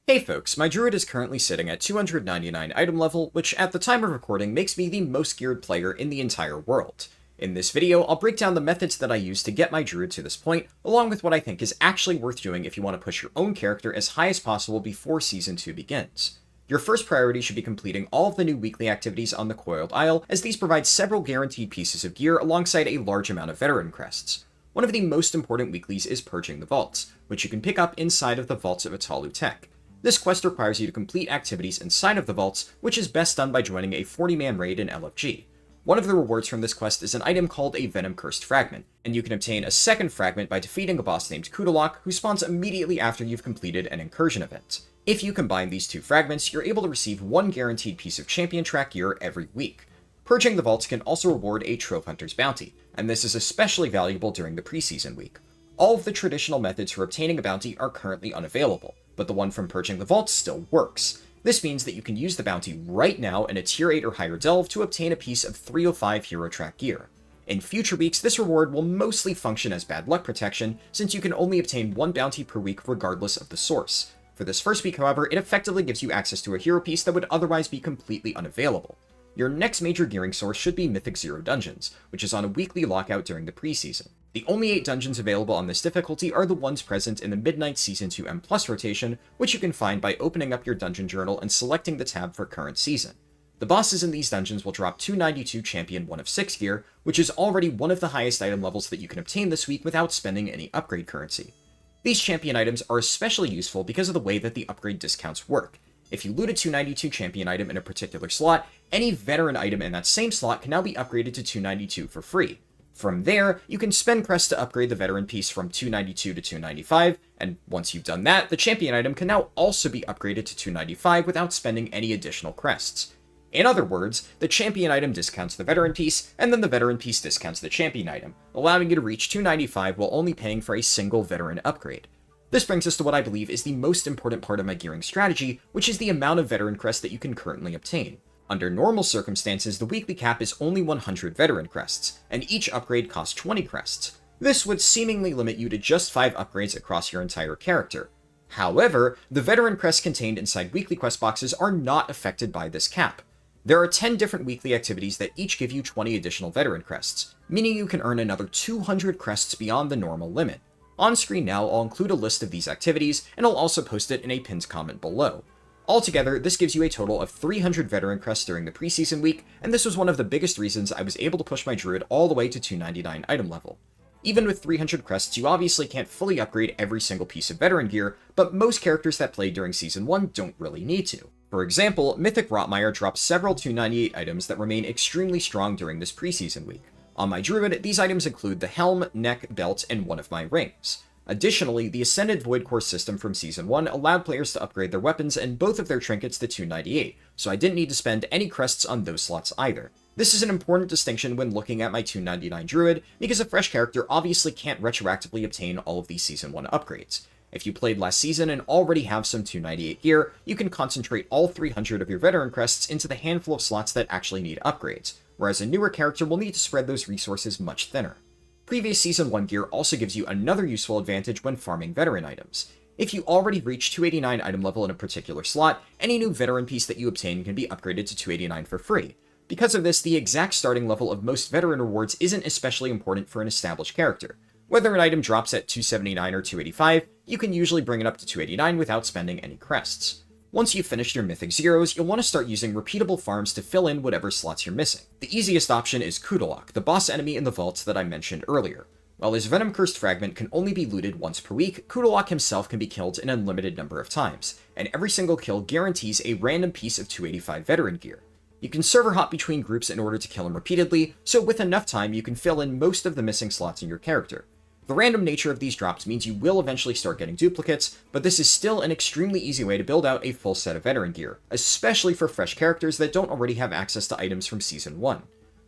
Hey folks, my Druid is currently sitting at 299 item level, which at the time of recording makes me the most geared player in the entire world. In this video, I'll break down the methods that I use to get my Druid to this point, along with what I think is actually worth doing if you want to push your own character as high as possible before Season 2 begins. Your first priority should be completing all of the new weekly activities on the Coiled Isle, as these provide several guaranteed pieces of gear alongside a large amount of veteran crests. One of the most important weeklies is Purging the Vaults, which you can pick up inside of the Vaults of Khu'tulak. This quest requires you to complete activities inside of the vaults, which is best done by joining a 40-man raid in LFG. One of the rewards from this quest is an item called a Venom-Cursed Fragment, and you can obtain a second fragment by defeating a boss named Khu'tulak, who spawns immediately after you've completed an incursion event. If you combine these two fragments, you're able to receive one guaranteed piece of champion track gear every week. Purging the vaults can also reward a Trovehunter's bounty, and this is especially valuable during the preseason week. All of the traditional methods for obtaining a bounty are currently unavailable, but the one from Purging the Vaults still works. This means that you can use the bounty right now in a Tier 8 or higher delve to obtain a piece of 305 hero track gear. In future weeks, this reward will mostly function as bad luck protection, since you can only obtain one bounty per week regardless of the source. For this first week, however, it effectively gives you access to a hero piece that would otherwise be completely unavailable. Your next major gearing source should be Mythic 0 dungeons, which is on a weekly lockout during the preseason. The only 8 dungeons available on this difficulty are the ones present in the Midnight Season 2 M+ rotation, which you can find by opening up your dungeon journal and selecting the tab for current season. The bosses in these dungeons will drop 292 Champion 1 of 6 gear, which is already one of the highest item levels that you can obtain this week without spending any upgrade currency. These champion items are especially useful because of the way that the upgrade discounts work. If you loot a 292 champion item in a particular slot, any veteran item in that same slot can now be upgraded to 292 for free. From there, you can spend crests to upgrade the veteran piece from 292 to 295, and once you've done that, the champion item can now also be upgraded to 295 without spending any additional crests. In other words, the champion item discounts the veteran piece, and then the veteran piece discounts the champion item, allowing you to reach 295 while only paying for a single veteran upgrade. This brings us to what I believe is the most important part of my gearing strategy, which is the amount of veteran crests that you can currently obtain. Under normal circumstances, the weekly cap is only 100 veteran crests, and each upgrade costs 20 crests. This would seemingly limit you to just 5 upgrades across your entire character. However, the veteran crests contained inside weekly quest boxes are not affected by this cap. There are 10 different weekly activities that each give you 20 additional veteran crests, meaning you can earn another 200 crests beyond the normal limit. On screen now, I'll include a list of these activities, and I'll also post it in a pinned comment below. Altogether, this gives you a total of 300 veteran crests during the preseason week, and this was one of the biggest reasons I was able to push my Druid all the way to 299 item level. Even with 300 crests, you obviously can't fully upgrade every single piece of veteran gear, but most characters that played during Season 1 don't really need to. For example, Mythic Rotmire drops several 298 items that remain extremely strong during this preseason week. On my Druid, these items include the helm, neck, belt, and one of my rings. Additionally, the Ascended Void Core system from Season 1 allowed players to upgrade their weapons and both of their trinkets to 298, so I didn't need to spend any crests on those slots either. This is an important distinction when looking at my 299 Druid, because a fresh character obviously can't retroactively obtain all of these Season 1 upgrades. If you played last season and already have some 298 gear, you can concentrate all 300 of your veteran crests into the handful of slots that actually need upgrades, whereas a newer character will need to spread those resources much thinner. Previous Season 1 gear also gives you another useful advantage when farming veteran items. If you already reach 289 item level in a particular slot, any new veteran piece that you obtain can be upgraded to 289 for free. Because of this, the exact starting level of most veteran rewards isn't especially important for an established character. Whether an item drops at 279 or 285, you can usually bring it up to 289 without spending any crests. Once you've finished your Mythic Zeros, you'll want to start using repeatable farms to fill in whatever slots you're missing. The easiest option is Khu'tulak, the boss enemy in the vaults that I mentioned earlier. While his Venom-Cursed Fragment can only be looted once per week, Khu'tulak himself can be killed an unlimited number of times, and every single kill guarantees a random piece of 285 veteran gear. You can server hop between groups in order to kill him repeatedly, so with enough time you can fill in most of the missing slots in your character. The random nature of these drops means you will eventually start getting duplicates, but this is still an extremely easy way to build out a full set of veteran gear, especially for fresh characters that don't already have access to items from Season 1.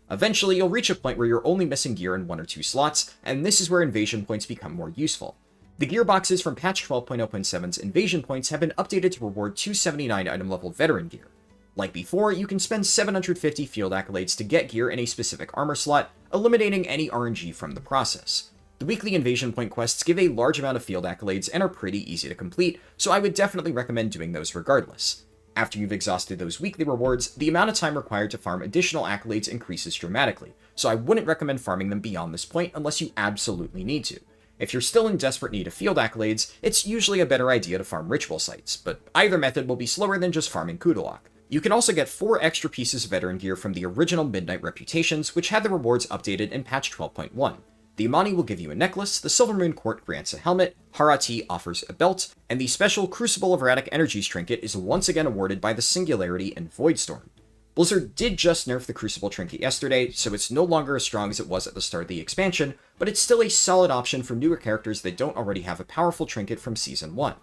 Eventually, you'll reach a point where you're only missing gear in 1 or 2 slots, and this is where invasion points become more useful. The gear boxes from patch 12.0.7's invasion points have been updated to reward 279 item level veteran gear. Like before, you can spend 750 field accolades to get gear in a specific armor slot, eliminating any RNG from the process. The weekly invasion point quests give a large amount of field accolades and are pretty easy to complete, so I would definitely recommend doing those regardless. After you've exhausted those weekly rewards, the amount of time required to farm additional accolades increases dramatically, so I wouldn't recommend farming them beyond this point unless you absolutely need to. If you're still in desperate need of field accolades, it's usually a better idea to farm ritual sites, but either method will be slower than just farming Khu'tulak. You can also get 4 extra pieces of veteran gear from the original Midnight Reputations, which had the rewards updated in patch 12.1. The Imani will give you a necklace, the Silvermoon Court grants a helmet, Harati offers a belt, and the special Crucible of Erratic Energies trinket is once again awarded by the Singularity and Voidstorm. Blizzard did just nerf the Crucible trinket yesterday, so it's no longer as strong as it was at the start of the expansion, but it's still a solid option for newer characters that don't already have a powerful trinket from Season 1.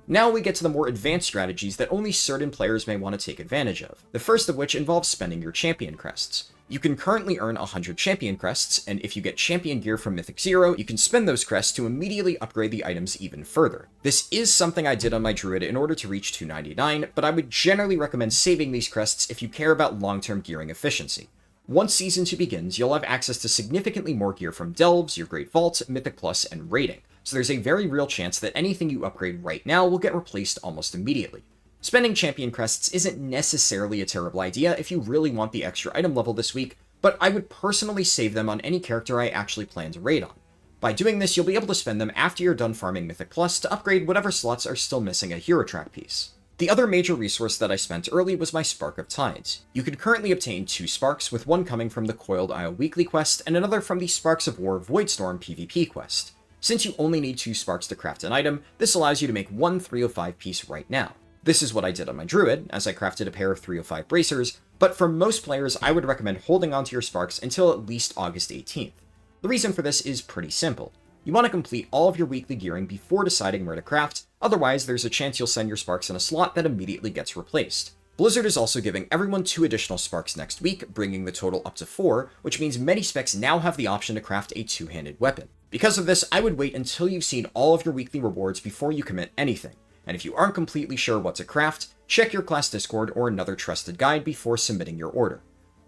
Now we get to the more advanced strategies that only certain players may want to take advantage of, the first of which involves spending your champion crests. You can currently earn 100 champion crests, and if you get champion gear from Mythic 0, you can spend those crests to immediately upgrade the items even further. This is something I did on my Druid in order to reach 299, but I would generally recommend saving these crests if you care about long-term gearing efficiency. Once Season 2 begins, you'll have access to significantly more gear from Delves, your Great Vault, Mythic Plus, and Raiding, so there's a very real chance that anything you upgrade right now will get replaced almost immediately. Spending champion crests isn't necessarily a terrible idea if you really want the extra item level this week, but I would personally save them on any character I actually plan to raid on. By doing this, you'll be able to spend them after you're done farming Mythic Plus to upgrade whatever slots are still missing a hero track piece. The other major resource that I spent early was my Spark of Tides. You can currently obtain 2 sparks, with one coming from the Coiled Isle weekly quest and another from the Sparks of War Voidstorm PvP quest. Since you only need 2 sparks to craft an item, this allows you to make one 305 piece right now. This is what I did on my Druid, as I crafted a pair of 305 bracers, but for most players I would recommend holding onto your sparks until at least August 18th. The reason for this is pretty simple. You want to complete all of your weekly gearing before deciding where to craft, otherwise there's a chance you'll send your sparks in a slot that immediately gets replaced. Blizzard is also giving everyone 2 additional sparks next week, bringing the total up to 4, which means many specs now have the option to craft a 2-handed weapon. Because of this, I would wait until you've seen all of your weekly rewards before you commit anything, and if you aren't completely sure what to craft, check your class Discord or another trusted guide before submitting your order.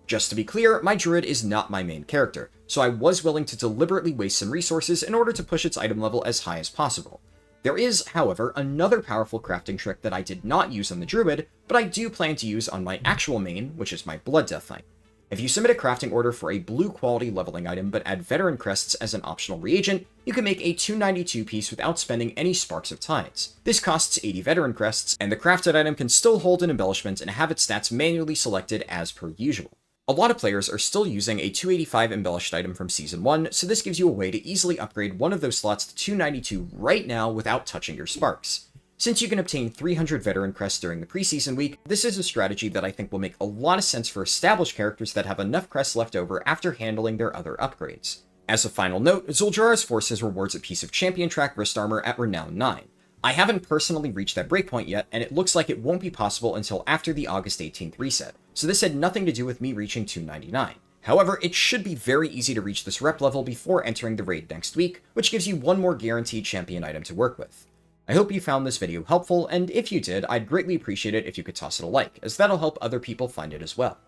Just to be clear, my Druid is not my main character, so I was willing to deliberately waste some resources in order to push its item level as high as possible. There is, however, another powerful crafting trick that I did not use on the Druid, but I do plan to use on my actual main, which is my Blood Death Knight. If you submit a crafting order for a blue quality leveling item but add veteran crests as an optional reagent, you can make a 292 piece without spending any Sparks of Tides. This costs 80 veteran crests, and the crafted item can still hold an embellishment and have its stats manually selected as per usual. A lot of players are still using a 285 embellished item from Season 1, so this gives you a way to easily upgrade one of those slots to 292 right now without touching your Sparks. Since you can obtain 300 veteran crests during the preseason week, this is a strategy that I think will make a lot of sense for established characters that have enough crests left over after handling their other upgrades. As a final note, Zul'jarra's Forces rewards a piece of champion track wrist armor at Renown 9. I haven't personally reached that breakpoint yet, and it looks like it won't be possible until after the August 18th reset, so this had nothing to do with me reaching 299. However, it should be very easy to reach this rep level before entering the raid next week, which gives you one more guaranteed champion item to work with. I hope you found this video helpful, and if you did, I'd greatly appreciate it if you could toss it a like, as that'll help other people find it as well.